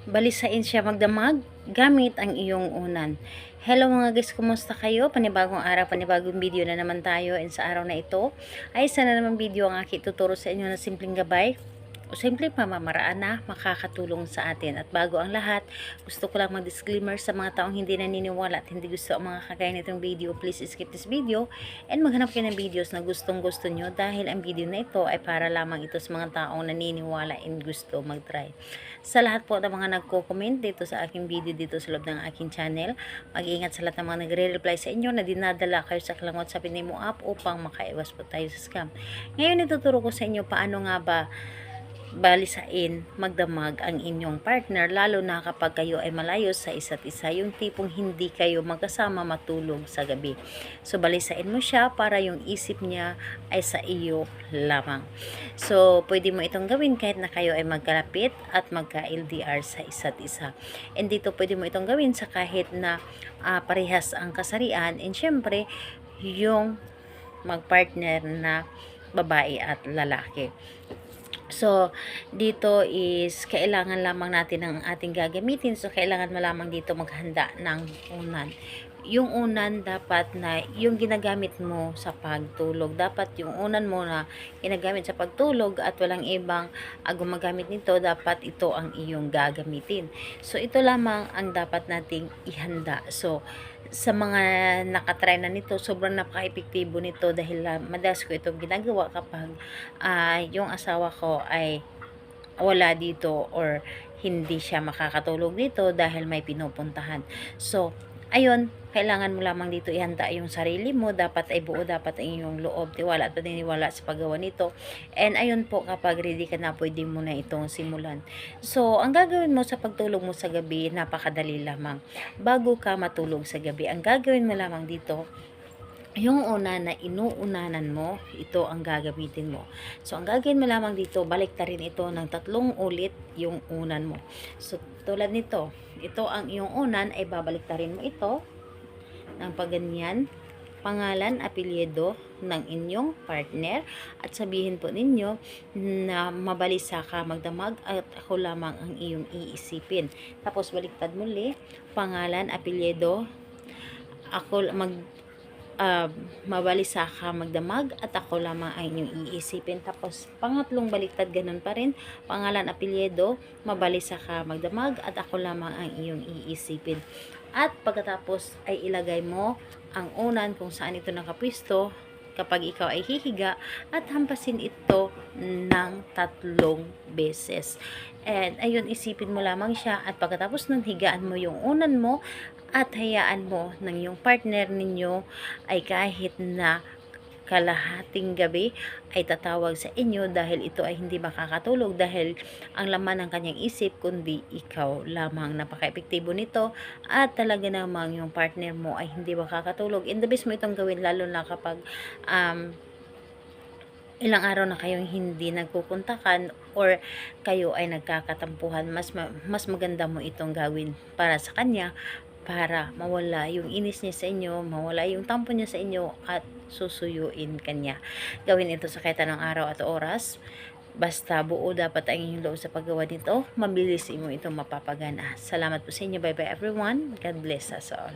balisain siya magdamag gamit ang iyong unan. Hello mga guys, kumusta kayo? Panibagong araw, panibagong video na naman tayo, and sa araw na ito ay isa na naman video ang aking tuturo sa inyo na simpleng gabay o simpleng pamamaraan na makakatulong sa atin. At bago ang lahat, gusto ko lang mag-disclaimer sa mga taong hindi naniniwala at hindi gusto ang mga kagaya nitong video. Please skip this video and maghanap kayo ng videos na gustong gusto nyo, dahil ang video na ito ay para lamang ito sa mga taong naniniwala and gusto mag-try. Sa lahat po ng mga nagko-comment dito sa aking video dito sa loob ng aking channel, mag-iingat sa lahat ng mga nagre-reply sa inyo na dinadala kayo sa Kalangot sa Pinimo app upang makaiwas po tayo sa scam. Ngayon ituturo ko sa inyo paano nga ba balisain magdamag ang inyong partner, lalo na kapag kayo ay malayo sa isa't isa, yung tipong hindi kayo magkasama matulog sa gabi. So balisain mo siya para yung isip niya ay sa iyo lamang. So pwede mo itong gawin kahit na kayo ay magkalapit at magka-LDR sa isa't isa, and dito pwede mo itong gawin sa kahit na parehas ang kasarian, and syempre yung magpartner na babae at lalaki. So, dito is kailangan lamang natin ng ating gagamitin. So, kailangan mo lamang dito maghanda ng unan. Yung unan dapat na yung ginagamit mo sa pagtulog. Dapat yung unan mo na ginagamit sa pagtulog at walang ibang gumagamit nito, dapat ito ang iyong gagamitin. So, ito lamang ang dapat nating ihanda. So, sa mga nakatry na nito, sobrang napaka-epektibo nito, dahil madalas ko itong ginagawa kapag yung asawa ko ay wala dito or hindi siya makakatulog dito dahil may pinupuntahan. So, ayun, kailangan mo lamang dito ihanda yung sarili mo. Dapat ay buo, dapat ang iyong loob, tiwala at paniniwala sa paggawa nito. And ayun po, kapag ready ka na, pwede mo na itong simulan. So, ang gagawin mo sa pagtulog mo sa gabi, napakadali lamang. Bago ka matulog sa gabi, ang gagawin mo lamang dito, yung una na inuunanan mo, ito ang gagamitin mo. So, ang gagawin mo lamang dito, baliktarin ito ng 3 ulit yung unan mo. So, tulad nito, ito ang iyong unan, ay babaliktarin mo ito ng paganyan, pangalan, apelyido ng inyong partner, at sabihin po ninyo na mabalisa ka magdamag at ako lamang ang iyong iisipin. Tapos baliktad muli, pangalan, apelyido, ako mabalisa ka magdamag at ako lamang ang inyong iisipin. Tapos pangatlong baliktad, ganun pa rin, pangalan, apelyido, mabalisa ka magdamag at ako lamang ang iyong iisipin. At pagkatapos ay ilagay mo ang unan kung saan ito nakapwisto kapag ikaw ay hihiga, at hampasin ito ng 3 beses. And ayun, isipin mo lamang siya, at pagkatapos nun, higaan mo yung unan mo at hayaan mo ng yung partner ninyo ay kahit na kalahating gabi ay tatawag sa inyo, dahil ito ay hindi makakatulog dahil ang laman ng kanyang isip kundi ikaw lamang. Napaka-epektibo nito at talaga namang yung partner mo ay hindi makakatulog. And the best mo itong gawin lalo na kapag ilang araw na kayong hindi nagkukuntakan or kayo ay nagkakatampuhan. Mas maganda mo itong gawin para sa kanya, para mawala yung inis niya sa inyo, mawala yung tampo niya sa inyo, at susuyuin kanya. Gawin ito sa kahit anong araw at oras. Basta buo dapat ang inyong loob sa paggawa nito. Mabilis mo itong mapapagana. Salamat po sa inyo. Bye bye everyone. God bless us all.